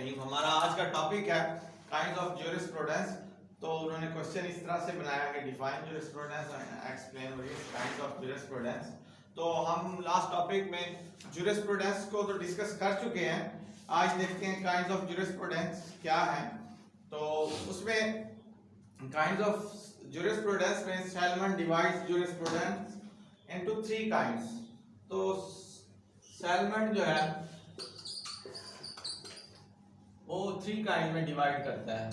रहीम। हमारा आज का टॉपिक है काइंड्स ऑफ ज्यूरिस्प्रूडेंस। तो उन्होंने क्वेश्चन इस तरह से बनाया कि define jurisprudence and explain various kinds of jurisprudence. तो हम लास्ट टॉपिक में ज्यूरिस्प्रूडेंस को तो डिस्कस कर चुके हैं। आज देखते हैं काइंड्स ऑफ ज्यूरिस्प्रूडेंस क्या है। तो उसमें काइंड्स ऑफ ज्यूरिस्प्रूडेंस में salmon divides jurisprudence into 3 kinds. तो सैलमन जो है वो 3 काइंड में डिवाइड करता है।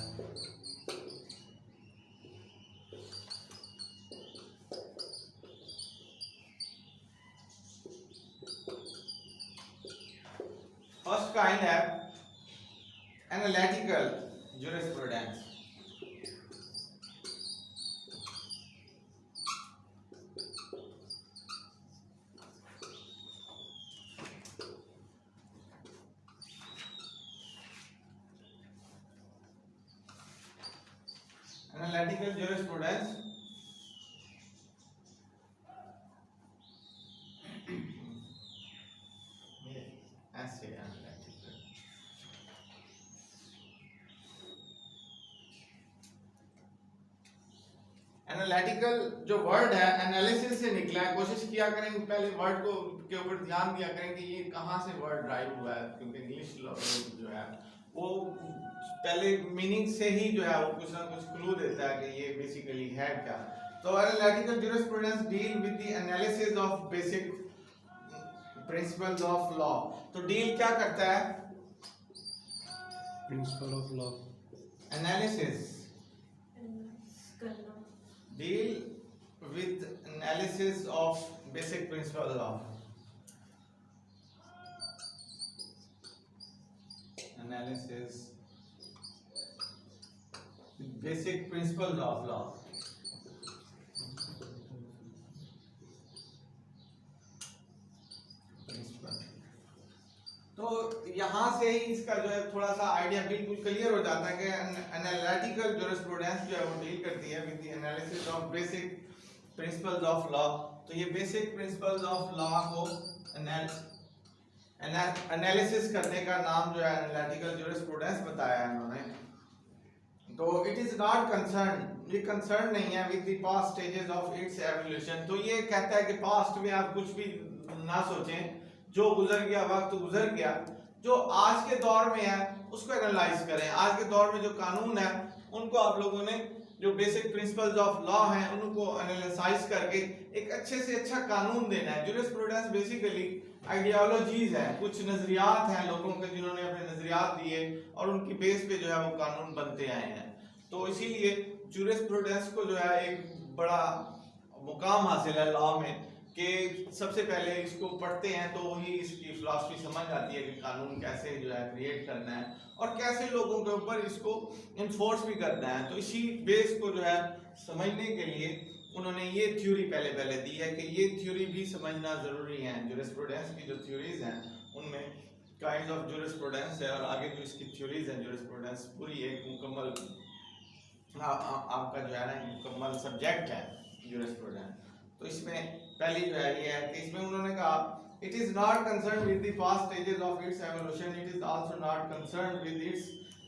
फर्स्ट काइंड है एनालिटिकल ज्यूरिस्प्रूडेंस। Analytical jurisprudence ऐसे analytical जो वर्ड है एनालिसिस से निकला है। कोशिश किया करें पहले वर्ड को के ऊपर ध्यान दिया करें कि ये कहाँ से वर्ड ड्राइव हुआ है, क्योंकि इंग्लिश जो है वो पहले मीनिंग से ही जो है वो कुछ ना कुछ क्लू देता है कि ये बेसिकली है क्या। तो analytical jurisprudence deal with the analysis of basic principles of law. तो डील क्या करता है? Principle of law analysis deal with analysis of basic principle of analysis basic principles of law. तो यहां से ही इसका जो है थोड़ा सा आइडिया बिल्कुल क्लियर हो जाता है कि एनालिटिकल ज्यूरिस्प्रूडेंस जो है वो डील करती है with the analysis of basic principles of law. तो ये बेसिक प्रिंसिपल्स ऑफ लॉ को एनालिसिस करने का नाम जो है एनालिटिकल ज्यूरिस्प्रूडेंस बताया है इन्होंने। तो इट इज नॉट कंसर्न, ये कंसर्न नहीं है with the past stages of its evolution. तो ये कहता है कि पास्ट में आप कुछ भी ना सोचें, जो गुजर गया वक्त गुजर गया, जो आज के दौर में है उसको एनालाइज करें। आज के दौर में जो कानून है उनको आप लोगों ने जो बेसिक प्रिंसिपल्स ऑफ लॉ हैं उनको एनालाइज करके एक अच्छे से अच्छा कानून देना है। ज्यूरिस्प्रूडेंस बेसिकली आइडियोलॉजीज है, कुछ नजरियात हैं लोगों के जिन्होंने अपने नजरियात दिए और उनकी बेस पे जो है वो कानून बनते आए हैं। तो इसीलिए ज्यूरिस्प्रूडेंस को जो है एक बड़ा मुकाम हासिल है लॉ में कि सबसे पहले इसको पढ़ते हैं तो ही इसकी फिलॉसफी समझ आती है कि कानून कैसे जो है क्रिएट करना है और कैसे लोगों के ऊपर इसको इन्फोर्स भी करना है। तो इसी बेस को जो है समझने के लिए उन्होंने ये थ्योरी पहले दी है कि ये थ्योरी भी समझना जरूरी है। ज्यूरिस्प्रूडेंस की जो थ्योरीज हैं उनमें काइंड्स ऑफ ज्यूरिस्प्रूडेंस है और आगे जो इसकी थ्योरीज हैं ज्यूरिस्प्रूडेंस पूरी एक मुकम्मल आपका जो है ना मुकम्मल सब्जेक्ट है ज्यूरिस्प्रूडेंस। तो इसमें पहली जो है ये है कि इसमें उन्होंने कहा it is not concern with the past stages of its evolution, it is also not concern with its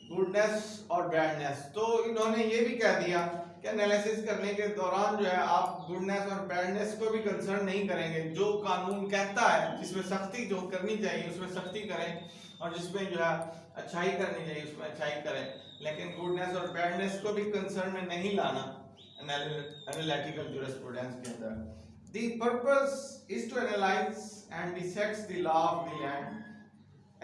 goodness और बैडनेस। तो इन्होंने ये भी कह दिया कि एनालिसिस करने के दौरान जो है आप गुडनेस और बैडनेस को भी कंसर्न नहीं करेंगे। जो कानून कहता है जिसमें सख्ती जो करनी चाहिए उसमें सख्ती करें और जिसमें जो है अच्छाई करनी चाहिए उसमें अच्छाई करें, लेकिन गुडनेस और बैडनेस को भी कंसर्न में नहीं लाना एनालिटिकल ज्यूरिस्प्रूडेंस के अंदर। The purpose is to analyze and dissect the law of the land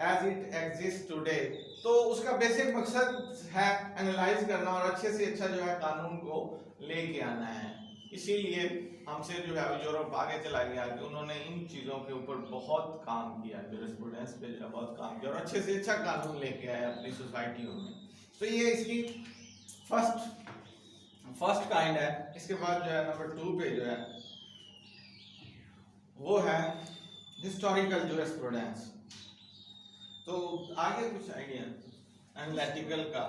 as it exists today। तो उसका बेसिक मकसद है एनालाइज करना और अच्छे से अच्छा जो है कानून को लेके आना है। इसीलिए हमसे जो है यूरोप आगे चला गया कि उन्होंने इन चीज़ों के ऊपर बहुत काम किया, ज्यूरिस्प्रूडेंस पे जो है बहुत काम किया और अच्छे से अच्छा कानून लेके आए अपनी सोसाइटियों में। तो ये इसकी फर्स्ट काइंड है। इसके बाद जो है नंबर 2 पे जो है वो है हिस्टोरिकल ज्यूरिस्प्रूडेंस। तो आगे कुछ आइडिया एनालिटिकल का।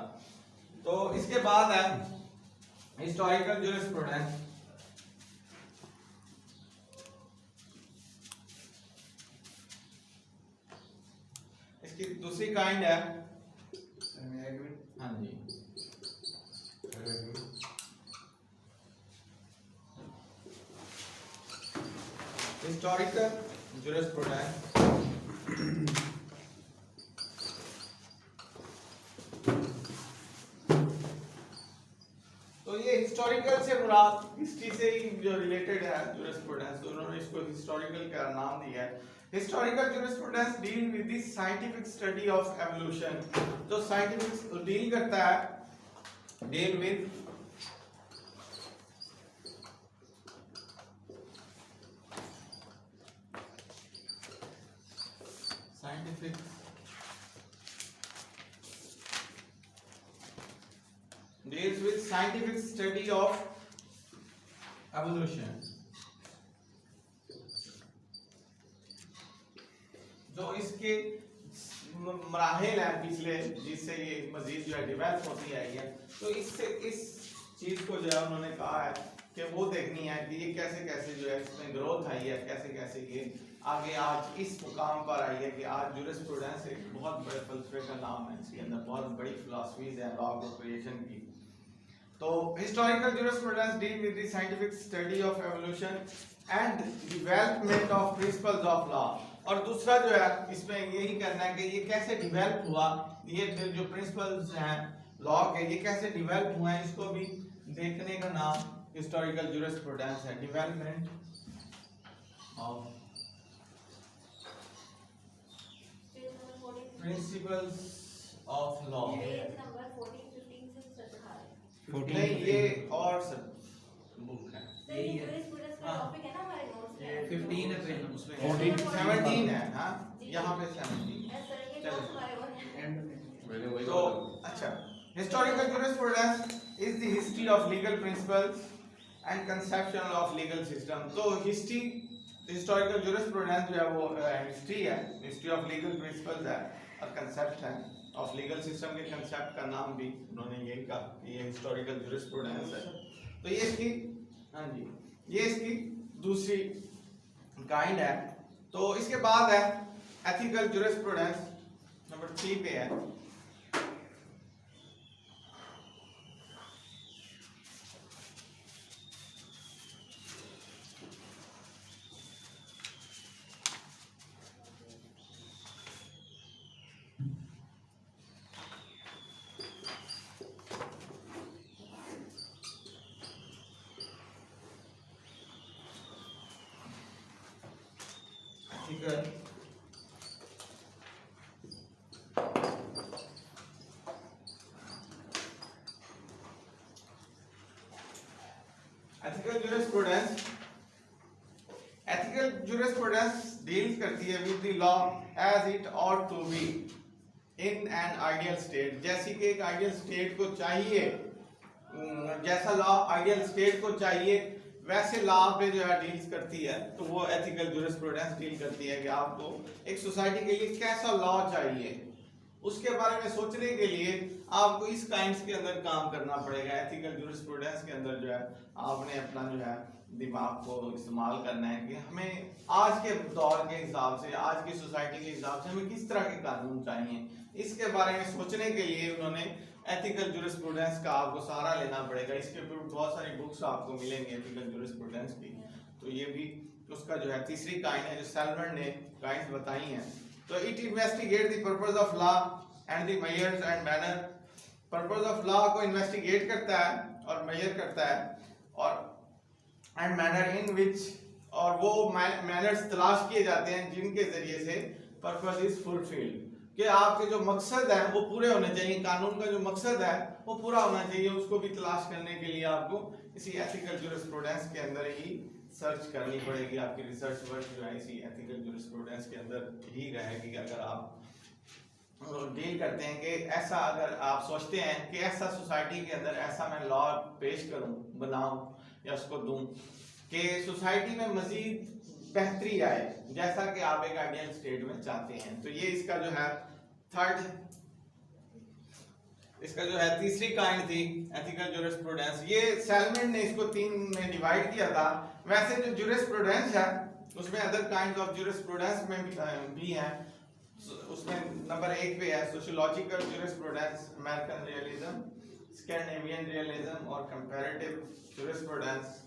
तो इसके बाद है हिस्टोरिकल ज्यूरिस्प्रूडेंस। इसकी दूसरी काइंड है हाँ जी हिस्टोरिकल जूरिस्प्रूडेंस तो ये हिस्टोरिकल से मुराद हिस्ट्री से ही जो रिलेटेड है जूरिस्प्रूडेंस, तो उन्होंने इसको हिस्टोरिकल का नाम दिया है। Historical jurisprudence deal with the scientific study of evolution, जो साइंटिफिक डील करता है, deal with scientific deals with scientific study of evolution, जो इसके मराहिल हैं पिछले जिससे ये मजीद जो है डेवलप होती आई है। तो इससे इस चीज को जो है उन्होंने कहा है कि वो देखनी है कि ये कैसे कैसे जो है इसमें ग्रोथ आई है, कैसे कैसे ये आगे आज इस मुकाम पर आई है कि आज जूरिस्प्रूडेंस एक बहुत बड़े फलसफे का नाम है, इसके अंदर बहुत बड़ी फिलॉसफीज हैं लॉ ऑफ क्रिएशन की। तो historical jurisprudence deal with the scientific study of evolution and development of principles of law, और दूसरा जो है इसमें यही करना है कि ये कैसे डेवलप हुआ, ये जो प्रिंसिपल्स हैं लॉ के ये कैसे डेवलप हुए हैं, इसको भी देखने का नाम हिस्टोरिकल जूरिस्प्रूडेंस है। Development of principles of law, नहीं ये और सब बुक है, यही है टॉपिक है ना हमारे नोट्स में 15 है पेज उसमें 14 17 है। हाँ यहाँ पे 17 है सर, ये नोट्स हमारे और हैं। एंड में तो अच्छा, historical jurisprudence is the history of legal principles and conception of legal system. तो हिस्ट्री हिस्टोरिकल जूरिस्प्रूडेंस जो है वो हिस्ट्री है, हिस्ट्री ऑफ लीगल प्रिंसिपल्स है और कंसेप्ट है ऑफ लीगल सिस्टम के कंसेप्ट का नाम भी उन्होंने यही कहा कि ये हिस्टोरिकल जूरिस्प्रूडेंस है। तो ये इसकी हाँ जी ये इसकी दूसरी काइंड है। तो इसके बाद है एथिकल जूरिस्प्रूडेंस, नंबर 3 पे है। Ethical jurisprudence, ethical jurisprudence deal करती है with the law as it ought to be in an ideal state. जैसे कि एक आइडियल स्टेट को चाहिए, जैसा लॉ आइडियल स्टेट को चाहिए वैसे लॉ पे जो है डील्स करती है। तो वो एथिकल जूरिस्प्रूडेंस डील करती है कि आपको एक सोसाइटी के लिए कैसा लॉ चाहिए, उसके बारे में सोचने के लिए आपको इस काइंड्स के अंदर काम करना पड़ेगा। एथिकल जूरिस्प्रूडेंस के अंदर जो है आपने अपना जो है दिमाग को इस्तेमाल करना है कि हमें आज के दौर के हिसाब से, आज की सोसाइटी के हिसाब से हमें किस तरह के कानून चाहिए, इसके बारे में सोचने के लिए उन्होंने एथिकल जूरिस्प्रूडेंस का आपको सहारा लेना पड़ेगा। इसके ऊपर बहुत सारी बुक्स आपको मिलेंगी एथिकल जूरिस्प्रूडेंस की। तो ये भी उसका जो है तीसरी काइंड है जो सैलमन ने काइंड्स बताई हैं। तो it investigate the purpose of law and the measures and manner. Purpose of law को इन्वेस्टिगेट करता है और मेजर करता है, और एंड मैनर इन विच, और वो मैनर्स तलाश किए जाते हैं जिनके जरिए से पर्पस इज फुलफिल्ड, कि आपके जो मकसद है वो पूरे होने चाहिए, कानून का जो मकसद है वो पूरा होना चाहिए। उसको भी तलाश करने के लिए आपको इसी एथिकल जूरिस्प्रूडेंस के अंदर ही सर्च करनी पड़ेगी। आपकी रिसर्च वर्क जो है इसी एथिकल जूरिस्प्रूडेंस के अंदर ही रहेगी। अगर आप डील करते हैं कि ऐसा, अगर आप सोचते हैं कि ऐसा सोसाइटी के अंदर ऐसा मैं लॉ पेश करूं, बनाऊं या उसको दूं कि सोसाइटी में मजीद बेहतरी आए जैसा कि आप एक आइडियल स्टेट में चाहते हैं। तो ये इसका जो है थर्ड, इसका जो है तीसरी काइंड थी एथिकल जूरिस्प्रूडेंस। ये सैलमन ने इसको 3 में डिवाइड किया था। वैसे जो जूरिस्प्रूडेंस है उसमें अदर काइंड्स ऑफ जूरिस्प्रूडेंस में भी हैं। उसमें नंबर 1 पे है sociological jurisprudence, American realism, Scandinavian realism और कंपैरेटिव ज्यूरिस्प्रूडेंस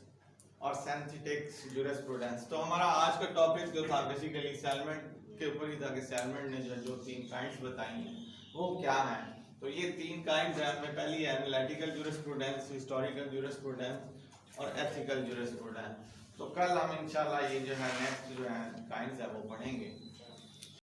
और सिंथेटिक ज्यूरिस्प्रूडेंस। तो हमारा आज का टॉपिक जो था बेसिकली सेलमेंट के ऊपर ही था कि सेलमेंट ने जो 3 काइंड्स बताई हैं वो क्या है। तो ये 3 काइंड्स हैं। हमें पहली है एनालिटिकल ज्यूरिस्प्रूडेंस, हिस्टोरिकल ज्यूरिस्प्रूडेंस और एथिकल ज्यूरिस्प्रूडेंस। तो कल हम इंशाल्लाह ये जो है नेक्स्ट जो है काइंड्स है वो पढ़ेंगे।